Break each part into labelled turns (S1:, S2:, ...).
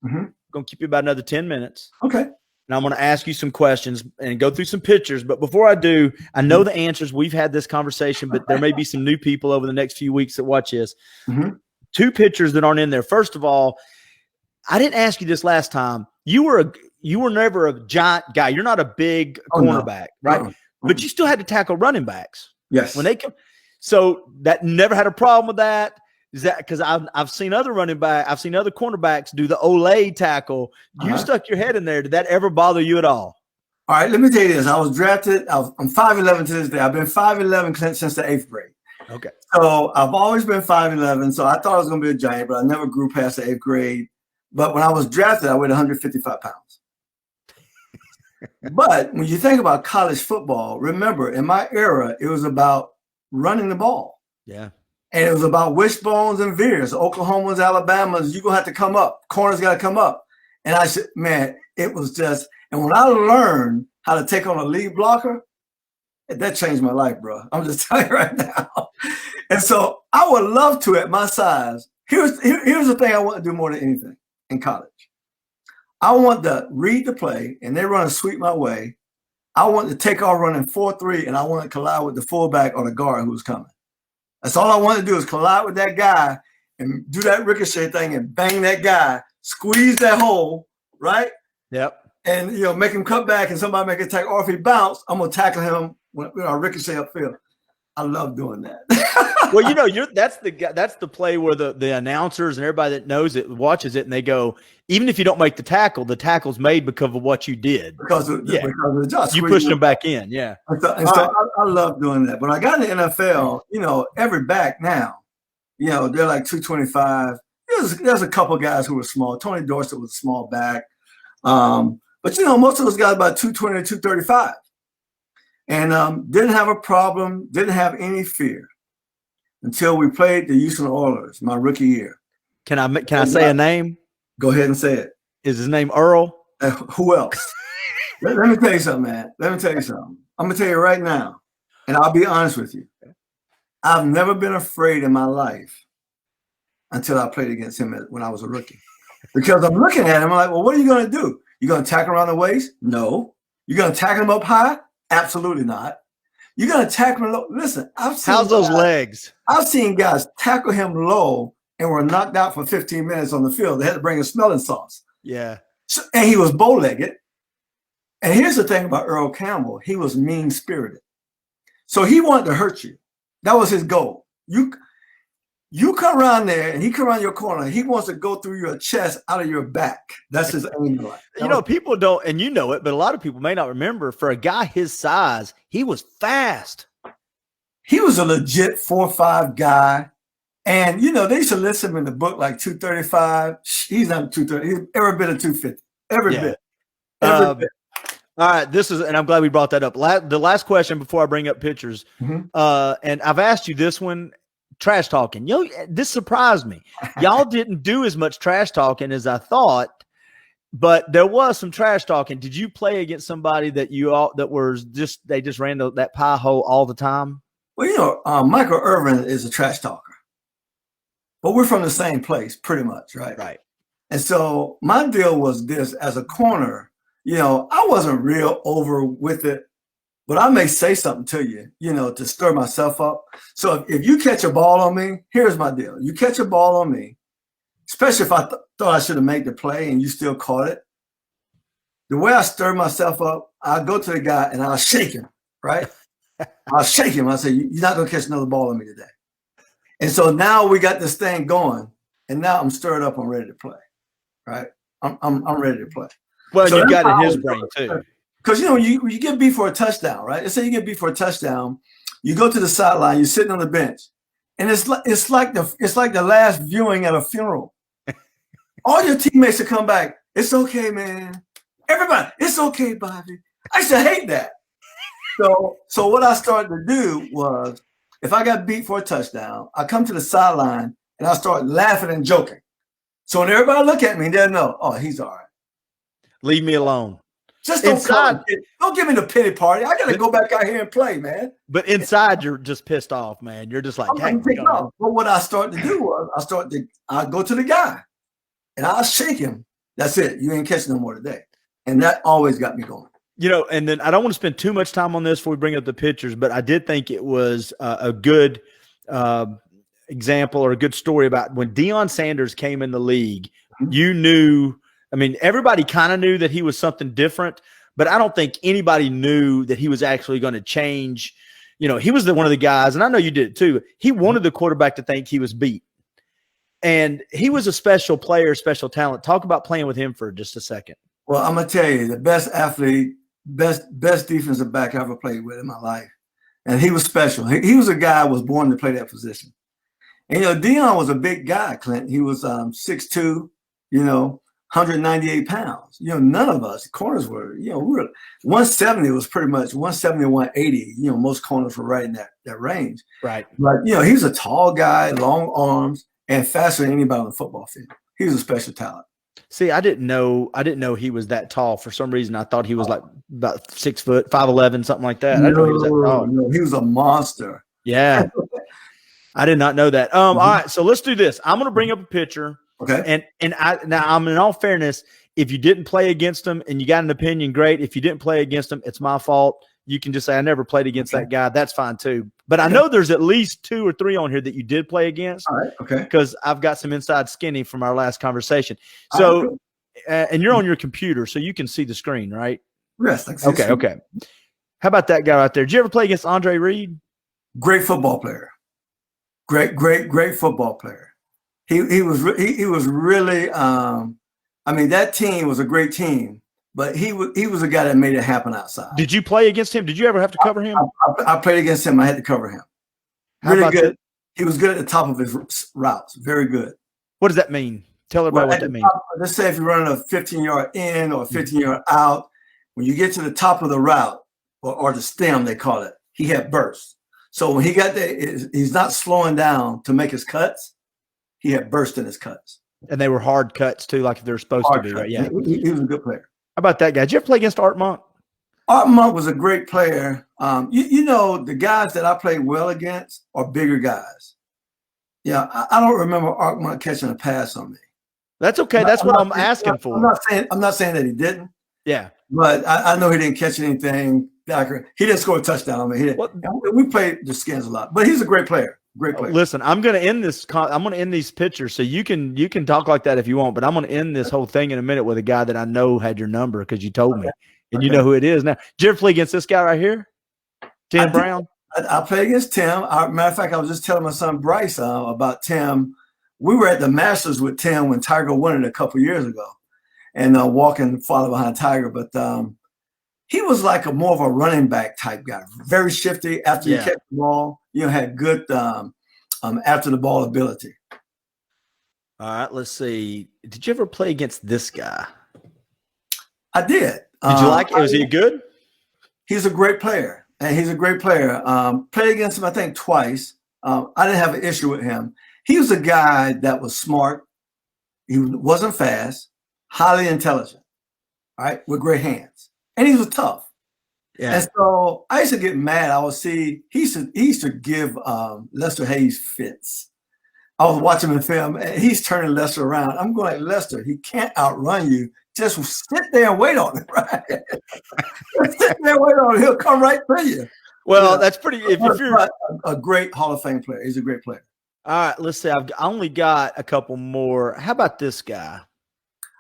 S1: Mm-hmm.
S2: Going to keep you about another 10 minutes.
S1: Okay.
S2: And I'm going to ask you some questions and go through some pictures. But before I do, I know the answers. We've had this conversation, but there may be some new people over the next few weeks that watch this.
S1: Mm-hmm.
S2: 2 pictures that aren't in there. First of all, I didn't ask you this last time. You were never a giant guy. You're not a big cornerback, right?
S1: Uh-uh.
S2: But you still had to tackle running backs.
S1: Yes.
S2: When they come. So that never had a problem with that. Is that because I've seen other cornerbacks do the Olay tackle. You stuck your head in there. Did that ever bother you at all?
S1: All right, let me tell you this. I was drafted. I'm 5'11" to this day. I've been 5'11" since the 8th grade.
S2: Okay.
S1: So I've always been 5'11". So I thought I was going to be a giant, but I never grew past the 8th grade. But when I was drafted, I weighed 155 pounds. But when you think about college football, remember, in my era, it was about running the ball.
S2: Yeah.
S1: And it was about wishbones and veers. Oklahomans, Alabamas, you're going to have to come up. Corners got to come up. And I said, man, it was just – and when I learned how to take on a lead blocker, that changed my life, bro. I'm just telling you right now. And so I would love to, at my size, here's the thing I want to do more than anything in college. I want to read the play, and they run a sweep my way. I want to take off running 4-3, and I want to collide with the fullback or the guard who's coming. That's all I want to do is collide with that guy and do that ricochet thing and bang that guy, squeeze that hole, right?
S2: Yep.
S1: And, make him cut back and somebody make a tackle. Or if he bounce, I'm going to tackle him when I ricochet upfield. I love doing that.
S2: Well, that's the play where the announcers and everybody that knows it watches it and they go, even if you don't make the tackle's made because of what you did.
S1: Because of the job.
S2: You pushed them back in, yeah.
S1: So I love doing that. When I got in the NFL, every back now, they're like 225. There's a couple guys who were small. Tony Dorsett was a small back. But most of those guys about 220 to 235. And didn't have a problem, didn't have any fear until we played the Houston Oilers my rookie year.
S2: Can I say a name?
S1: Go ahead and say it.
S2: Is his name Earl?
S1: Who else? let me tell you something, man. Let me tell you something. I'm going to tell you right now, and I'll be honest with you. I've never been afraid in my life until I played against him when I was a rookie. Because I'm looking at him, I'm like, well, what are you going to do? You going to tackle around the waist? No. You going to tackle him up high? Absolutely not. You're going to tackle him low. Listen,
S2: how's those legs?
S1: I've seen guys tackle him low and were knocked out for 15 minutes on the field. They had to bring a smelling sauce.
S2: Yeah.
S1: And he was bow-legged. And here's the thing about Earl Campbell. He was mean-spirited. So he wanted to hurt you. That was his goal. You come around there and he come around your corner. He wants to go through your chest out of your back. That's his aim.
S2: People don't, and you know it, but a lot of people may not remember. For a guy his size, he was fast.
S1: He was a legit 4'5" guy. And, they used to list him in the book like 235. He's not 230. He's every bit of 250. Every bit. Every bit.
S2: All right. And I'm glad we brought that up. The last question before I bring up pictures.
S1: Mm-hmm.
S2: And I've asked you this one. Trash talking. This surprised me. Y'all didn't do as much trash talking as I thought, but there was some trash talking. Did you play against somebody that they just ran that pie hole all the time?
S1: Well, Michael Irvin is a trash talker, but we're from the same place pretty much, right?
S2: Right.
S1: And so my deal was this: as a corner, I wasn't real over with it. But I may say something to you, to stir myself up. So if you catch a ball on me, here's my deal. You catch a ball on me, especially if I thought I should have made the play and you still caught it. The way I stir myself up, I'll go to the guy and I'll shake him, right? I'll shake him. I say, you're not going to catch another ball on me today. And so now we got this thing going, and now I'm stirred up. I'm ready to play, right? I'm ready to play.
S2: Well, so you got it in his brain too.
S1: Because, you get beat for a touchdown, right? Let's say you get beat for a touchdown. You go to the sideline. You're sitting on the bench. And it's like the last viewing at a funeral. All your teammates will come back. It's okay, man. Everybody, it's okay, Bobby. I used to hate that. So what I started to do was, if I got beat for a touchdown, I come to the sideline and I start laughing and joking. So when everybody look at me, they'll know, oh, he's all right.
S2: Leave me alone.
S1: Just don't give me the pity party. I got to go back out here and play, man.
S2: But inside, you're just pissed off, man. You're just like, hey.
S1: But what I started to do was I go to the guy and I'll shake him That's it. You ain't catching no more today. And that always got me going.
S2: And then I don't want to spend too much time on this before we bring up the pictures, but I did think it was a good example or a good story about when Deon Sanders came in the league. You knew, everybody kind of knew that he was something different, but I don't think anybody knew that he was actually going to change. He was one of the guys, and I know you did it too. He wanted the quarterback to think he was beat. And he was a special player, special talent. Talk about playing with him for just a second.
S1: Well, I'm going to tell you, the best athlete, best defensive back I ever played with in my life. And he was special. He was a guy who was born to play that position. And, Deon was a big guy, Clint. He was 6'2", 198 pounds. None of us, corners were, we were 170 was pretty much 170 to 180. Most corners were right in that range.
S2: Right.
S1: But, he was a tall guy, long arms, and faster than anybody on the football field. He was a special talent.
S2: See, I didn't know he was that tall. For some reason, I thought he was like about 6 foot, 5'11", something like that. I didn't know he was that tall.
S1: No, he was a monster.
S2: Yeah. I did not know that. All right, so let's do this. I'm going to bring up a picture.
S1: Okay.
S2: I'm in all fairness, if you didn't play against him and you got an opinion, great. If you didn't play against him, it's my fault. You can just say I never played against that guy. That's fine too. But I know there's at least 2 or 3 on here that you did play against.
S1: All right. Okay.
S2: Because I've got some inside skinny from our last conversation. So, and you're on your computer, so you can see the screen, right?
S1: Yes.
S2: Okay. How about that guy right there? Did you ever play against Andre Reed?
S1: Great football player. Great football player. He was really. That team was a great team. But he was a guy that made it happen outside.
S2: Did you play against him? Did you ever have to cover him?
S1: I played against him. I had to cover him. Really good. That? He was good at the top of his routes. Very good.
S2: What does that mean? Tell everybody what that means.
S1: Let's say if you're running a 15-yard in or a 15-yard out, when you get to the top of the route or the stem, they call it, he had bursts. So when he got there, he's not slowing down to make his cuts. He had burst in his cuts.
S2: And they were hard cuts too, like they're supposed to be, right? Yeah.
S1: He was a good player.
S2: How about that guy? Did you ever play against Art Monk?
S1: Art Monk was a great player. The guys that I played well against are bigger guys. Yeah, I don't remember Art Monk catching a pass on me.
S2: That's okay. That's what I'm asking for.
S1: I'm not saying that he didn't.
S2: Yeah.
S1: But I know he didn't catch anything. He didn't score a touchdown on me. We played the Skins a lot. But he's a great player. Great player.
S2: Listen, I'm going to end this. I'm going to end these pictures, so you can talk like that if you want. But I'm going to end this whole thing in a minute with a guy that I know had your number because you told me, and you know who it is. Now, did you ever play against this guy right here, Tim Brown?
S1: I played against Tim. Matter of fact, I was just telling my son Bryce about Tim. We were at the Masters with Tim when Tiger won it a couple years ago, and walking follow behind Tiger. But he was like more of a running back type guy, very shifty after you catch the ball. Had good after the ball ability.
S2: All right, let's see. Did you ever play against this guy?
S1: I did.
S2: Did you like it? Was he good?
S1: He's a great player, and he's a great player. Played against him, I think, twice. I didn't have an issue with him. He was a guy that was smart. He wasn't fast, highly intelligent, all right, with great hands. And he was tough. Yeah. And so I used to get mad. I would see he used to give Lester Hayes fits. I was watching him in film, and he's turning Lester around. I'm going, Lester, he can't outrun you. Just sit there and wait on him, right? Sit there and wait on him. He'll come right to you.
S2: Well, that's pretty. If you're
S1: a great Hall of Fame player, he's a great player.
S2: All right, let's see. I only got a couple more. How about this guy?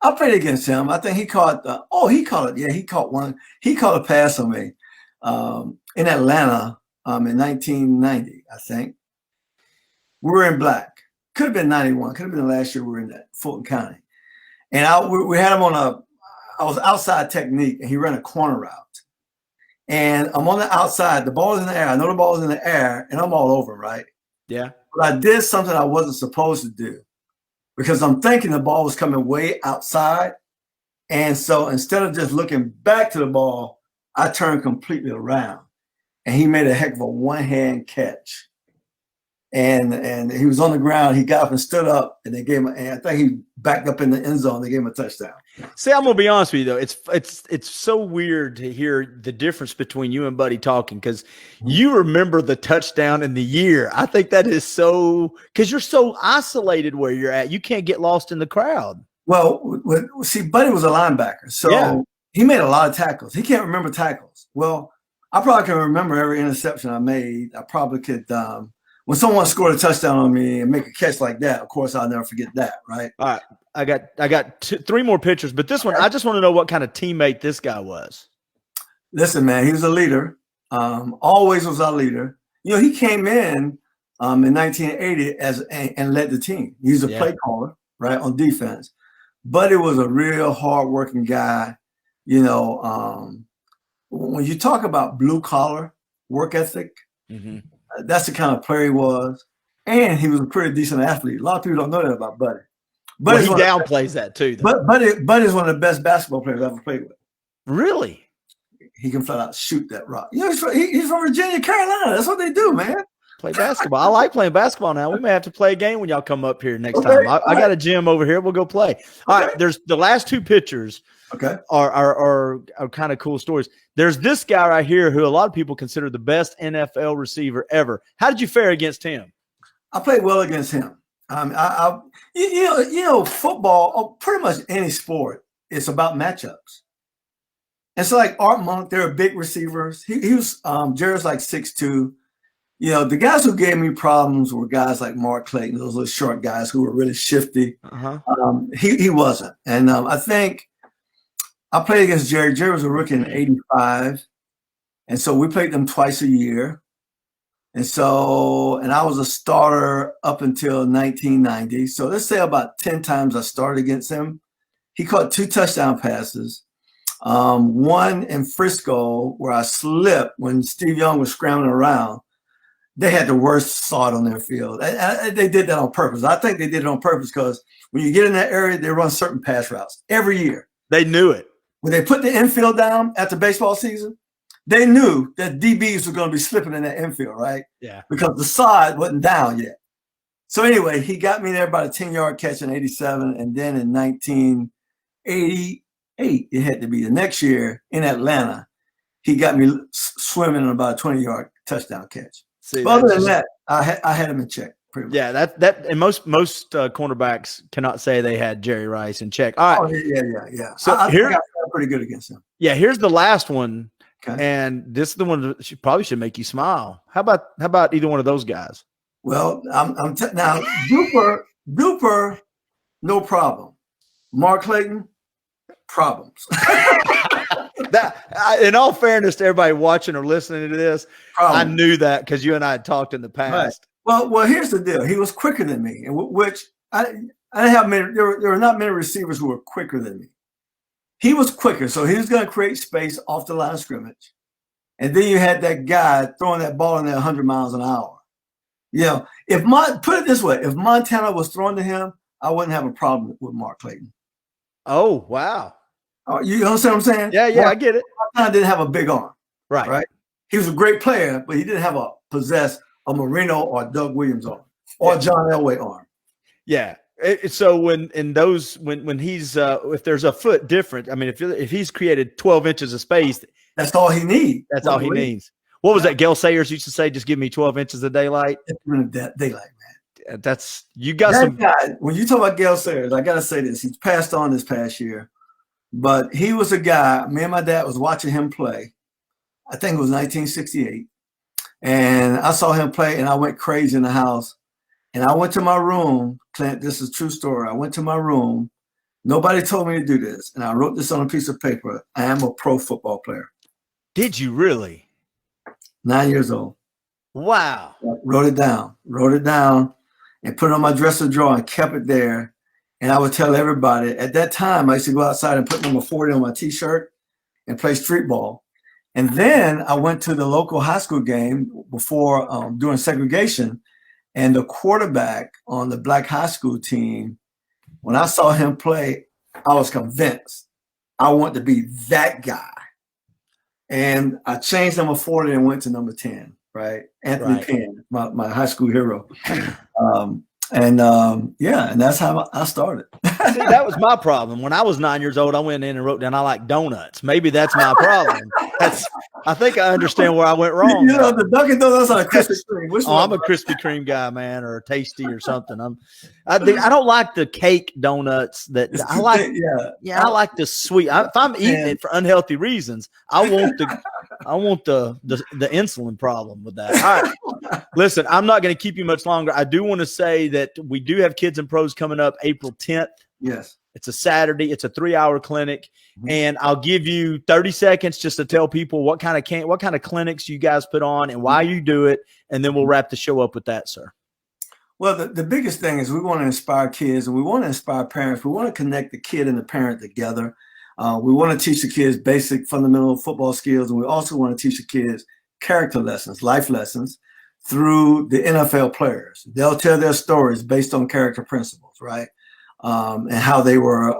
S1: I played against him. I think he caught. He caught it. Yeah, he caught one. He caught a pass on me in Atlanta in 1990. I think we were in black. Could have been 91. Could have been the last year we were in that Fulton County. And we had him on I was outside technique, and he ran a corner route. And I'm on the outside. The ball is in the air. I know the ball is in the air, and I'm all over, right?
S2: Yeah.
S1: But I did something I wasn't supposed to do, because I'm thinking the ball was coming way outside. And so instead of just looking back to the ball, I turned completely around. And he made a heck of a one-hand catch. And he was on the ground. He got up and stood up, and they gave him. And I think he backed up in the end zone. They gave him a touchdown.
S2: See, I'm gonna be honest with you though. It's so weird to hear the difference between you and Buddy talking, because you remember the touchdown in the year. I think that is so, because you're so isolated where you're at. You can't get lost in the crowd.
S1: Well, see, Buddy was a linebacker, so he made a lot of tackles. He can't remember tackles. Well, I probably can remember every interception I made. I probably could. When someone scored a touchdown on me and make a catch like that, of course, I'll never forget that, right?
S2: All right. I got three more pictures, but this one, I just want to know what kind of teammate this guy was.
S1: Listen, man, he was a leader. Always was our leader. You know, he came in 1980 and led the team. He's a play caller, right, on defense. But it was a real hardworking guy. You know, when you talk about blue collar work ethic, that's the kind of player he was. And he was a pretty decent athlete. A lot of people don't know that about Buddy.
S2: But he downplays that too.
S1: But Buddy's one of the best basketball players I've ever played with.
S2: Really?
S1: He can flat out shoot that rock. You know, he's from Virginia, Carolina. That's what they do, man.
S2: Play basketball. I like playing basketball now. We may have to play a game when y'all come up here next time. I got a gym over here. We'll go play. All right. There's the last two pictures. Are kind of cool stories. There's this guy right here who a lot of people consider the best NFL receiver ever. How did you fare against him?
S1: I played well against him. You know, football, or pretty much any sport, it's about matchups. And so, like Art Monk, they're big receivers. He was Jared's like 6'2". You know, the guys who gave me problems were guys like Mark Clayton, those little short guys who were really shifty. He wasn't, and I think I played against Jerry. Jerry was a rookie in '85, and so we played them twice a year. And I was a starter up until 1990. So let's say about 10 times I started against him. He caught 2 touchdown passes. One in Frisco where I slipped when Steve Young was scrambling around. They had the worst sod on their field. They did that on purpose. I think they did it on purpose because when you get in that area, they run certain pass routes every year.
S2: They knew it.
S1: When they put the infield down after baseball season, they knew that DBs were going to be slipping in that infield, right? Yeah. Because the sod wasn't down yet. So anyway, he got me there about a 10-yard catch in '87. And then in 1988, it had to be the next year in Atlanta, he got me swimming on about a 20-yard touchdown catch. See, but other than that, I had him in check. Pretty much. Yeah,
S2: that and most cornerbacks cannot say they had Jerry Rice in check. All right.
S1: Oh, yeah.
S2: So
S1: I think I got pretty good against him.
S2: Yeah, here's the last one. Okay. And this is the one that probably should make you smile. How about either one of those guys?
S1: Well, now Duper, no problem. Mark Clayton, problems.
S2: In all fairness to everybody watching or listening to this, I knew that because you and I had talked in the past.
S1: Right. Well, here's the deal. He was quicker than me, which I didn't have many. There were not many receivers who were quicker than me. He was quicker, so he was going to create space off the line of scrimmage. And then you had that guy throwing that ball in there 100 miles an hour. You know, put it this way, if Montana was thrown to him, I wouldn't have a problem with Mark Clayton.
S2: Oh, wow.
S1: You understand what I'm saying?
S2: Yeah, I get it.
S1: Montana didn't have a big arm.
S2: Right.
S1: He was a great player, but he didn't possess a Marino or Doug Williams arm or John Elway arm.
S2: Yeah. So when he's if there's a foot different, I mean, if he's created 12 inches of space,
S1: that's all he needs.
S2: That's all he needs. What was that? Gail Sayers used to say, "Just give me 12 inches of daylight."
S1: Daylight, man.
S2: That's you got
S1: that
S2: some.
S1: Guy, when you talk about Gail Sayers, I gotta say this: he's passed on this past year, but he was a guy. Me and my dad was watching him play. I think it was 1968, and I saw him play, and I went crazy in the house. And I went to my room, Clint, this is a true story. I went to my room. Nobody told me to do this. And I wrote this on a piece of paper. I am a pro football player.
S2: Did you really?
S1: 9 years old.
S2: Wow.
S1: I wrote it down and put it on my dresser drawer and kept it there. And I would tell everybody, at that time, I used to go outside and put number 40 on my T-shirt and play street ball. And then I went to the local high school game before doing segregation. And the quarterback on the black high school team, when I saw him play, I was convinced I want to be that guy. And I changed number 40 and went to number 10, right? Anthony Penn, my high school hero. And that's how I started.
S2: See, that was my problem. When I was 9 years old, I went in and wrote down, I like donuts. Maybe that's my problem. I think I understand where I went wrong.
S1: You know, the Dunkin' Donuts are a Krispy Kreme. Which one?
S2: I'm a Krispy Kreme guy, man, or a Tasty or something. I don't like the cake donuts that
S1: It's
S2: I
S1: too
S2: like.
S1: thick, yeah.
S2: Yeah, I like the sweet. If I'm eating it for unhealthy reasons, I want the insulin problem with that. All right. Listen, I'm not going to keep you much longer. I do want to say that we do have Kids and Pros coming up April 10th.
S1: Yes.
S2: It's a Saturday. It's a 3-hour clinic, and I'll give you 30 seconds just to tell people what kind of clinics you guys put on and why you do it, and then we'll wrap the show up with that, sir.
S1: Well, the biggest thing is we want to inspire kids, and we want to inspire parents. We want to connect the kid and the parent together. We want to teach the kids basic fundamental football skills, and we also want to teach the kids character lessons, life lessons through the NFL players. They'll tell their stories based on character principles, right? And how they were,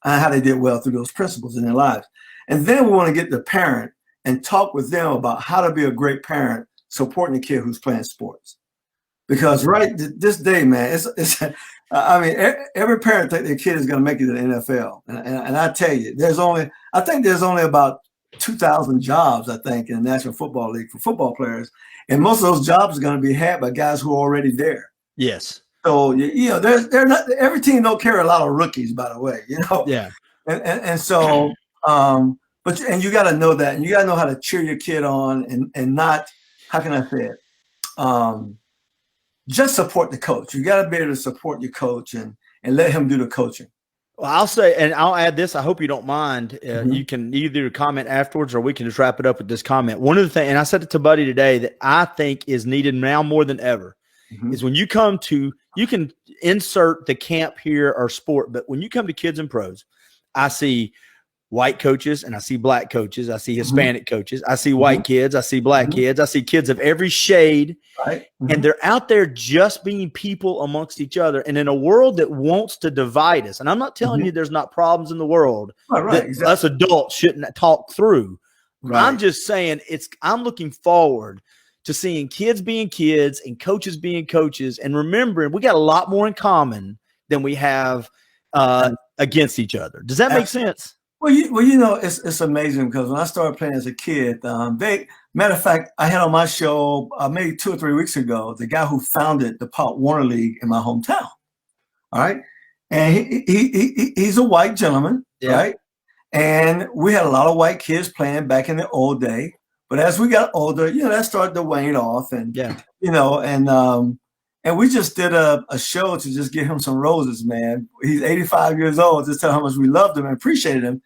S1: how they did well through those principles in their lives. And then we want to get the parent and talk with them about how to be a great parent supporting the kid who's playing sports. Because this day, man, I mean, every parent thinks their kid is going to make it to the NFL. And I tell you, I think there's only about 2,000 jobs, I think, in the National Football League for football players. And most of those jobs are going to be had by guys who are already there.
S2: Yes.
S1: So, you know, they're not, every team don't carry a lot of rookies, by the way, you know?
S2: Yeah.
S1: And so, but you got to know that, and you got to know how to cheer your kid on and not, how can I say it? Just support the coach. You got to be able to support your coach and let him do the coaching.
S2: Well, I'll say, and I'll add this. I hope you don't mind. You can either comment afterwards or we can just wrap it up with this comment. One of the things, and I said it to Buddy today, that I think is needed now more than ever is when you come to, you can insert the camp here or sport, but when you come to Kids and Pros, I see white coaches and I see black coaches. I see Hispanic coaches. I see white kids. I see black kids. I see kids of every shade.
S1: Right.
S2: And they're out there just being people amongst each other. And in a world that wants to divide us, and I'm not telling you there's not problems in the world that
S1: exactly.
S2: us adults shouldn't talk through.
S1: Right.
S2: I'm just saying I'm looking forward to seeing kids being kids and coaches being coaches, and remembering we got a lot more in common than we have against each other. Does that make sense?
S1: Well, you know, it's amazing because when I started playing as a kid, matter of fact, I had on my show maybe 2 or 3 weeks ago the guy who founded the Pop Warner League in my hometown. All right, and he's a white gentleman, right? And we had a lot of white kids playing back in the old day. But as we got older, you know, that started to wane off, and you know, and we just did a show to just give him some roses, man. He's 85 years old. Just tell how much we loved him and appreciated him.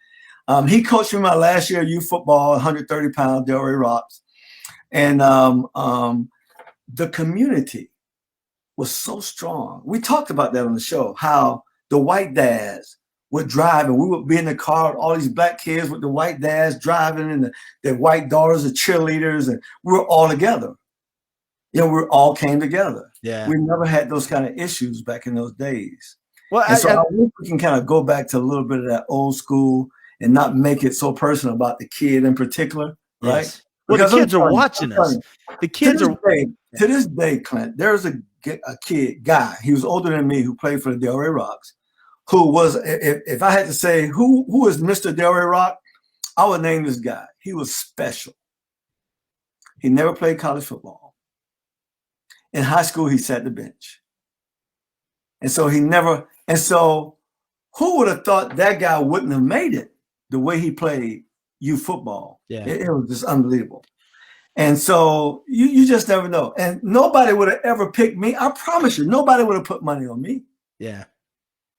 S1: He coached me my last year of youth football, 130-pound Delray Rocks, and the community was so strong. We talked about that on the show, how the white dads would drive, and we would be in the car, all these black kids with the white dads driving, and their white daughters are cheerleaders, and we were all together. You know, we all came together.
S2: Yeah.
S1: We never had those kind of issues back in those days.
S2: Well,
S1: I wish we can kind of go back to a little bit of that old school and not make it so personal about the kid in particular, right?
S2: Yes. Well, because the kids are watching us. The kids
S1: to this day, Clint, there's a guy, he was older than me, who played for the Delray Rocks, who was, if I had to say who is Mr. Delray Rock, I would name this guy. He was special. He never played college football. In high school, he sat the bench. And so who would have thought that guy wouldn't have made it the way he played youth football?
S2: Yeah.
S1: It was just unbelievable. And so you just never know. And nobody would have ever picked me. I promise you, nobody would have put money on me.
S2: Yeah.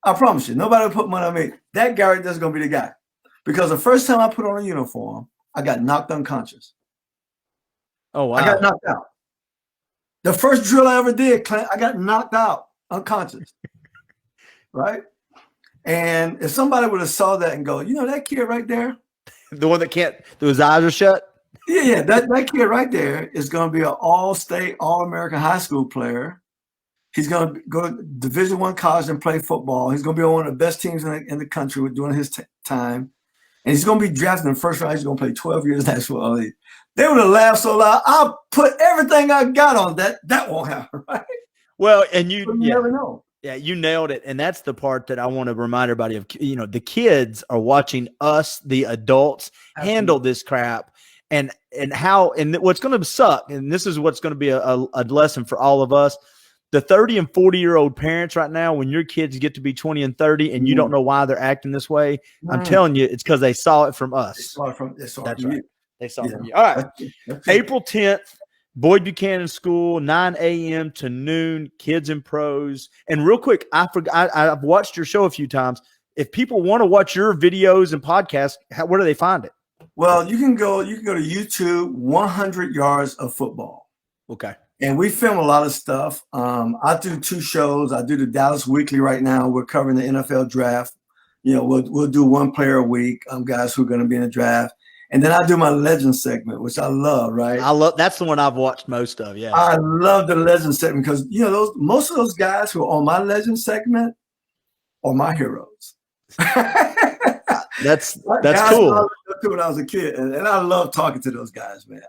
S1: I promise you, nobody would put money on me. That guy right there is going to be the guy. Because the first time I put on a uniform, I got knocked unconscious.
S2: Oh, wow.
S1: I got knocked out. The first drill I ever did, Clint, I got knocked out unconscious. Right? And if somebody would have saw that and go, you know, that kid right there?
S2: The one that can't, whose eyes are shut?
S1: Yeah, that kid right there is going to be an all-state, all-American high school player. He's going to go to Division I college and play football. He's going to be on one of the best teams in the country during his time. And he's going to be drafted in the first round. He's going to play 12 years in the National League. They would have laughed so loud. I'll put everything I got on that. That won't happen, right?
S2: Well, and you
S1: never know.
S2: Yeah, you nailed it. And that's the part that I want to remind everybody of. You know, the kids are watching us, the adults, handle this crap. and what's going to suck, and this is what's going to be a lesson for all of us. The 30 and 40-year-old parents right now, when your kids get to be 20 and 30 and you don't know why they're acting this way, I'm telling you, it's because they saw it from us.
S1: They saw it from
S2: That's
S1: you.
S2: right. They saw it from you. All right. April 10th, Boyd Buchanan School, 9 a.m. to noon, Kids and Pros. And real quick, I've watched your show a few times. If people want to watch your videos and podcasts, where do they find it?
S1: Well, you can go to YouTube, 100 Yards of Football.
S2: Okay.
S1: And we film a lot of stuff. I do 2 shows. I do the Dallas Weekly right now. We're covering the NFL draft. You know, we'll do 1 player a week, guys who are going to be in the draft. And then I do my legend segment, which I love, right?
S2: That's the one I've watched most of, yeah.
S1: I love the legend segment because, you know, most of those guys who are on my legend segment are my heroes.
S2: That's
S1: guys
S2: cool.
S1: I looked up to when I was a kid, and I love talking to those guys, man.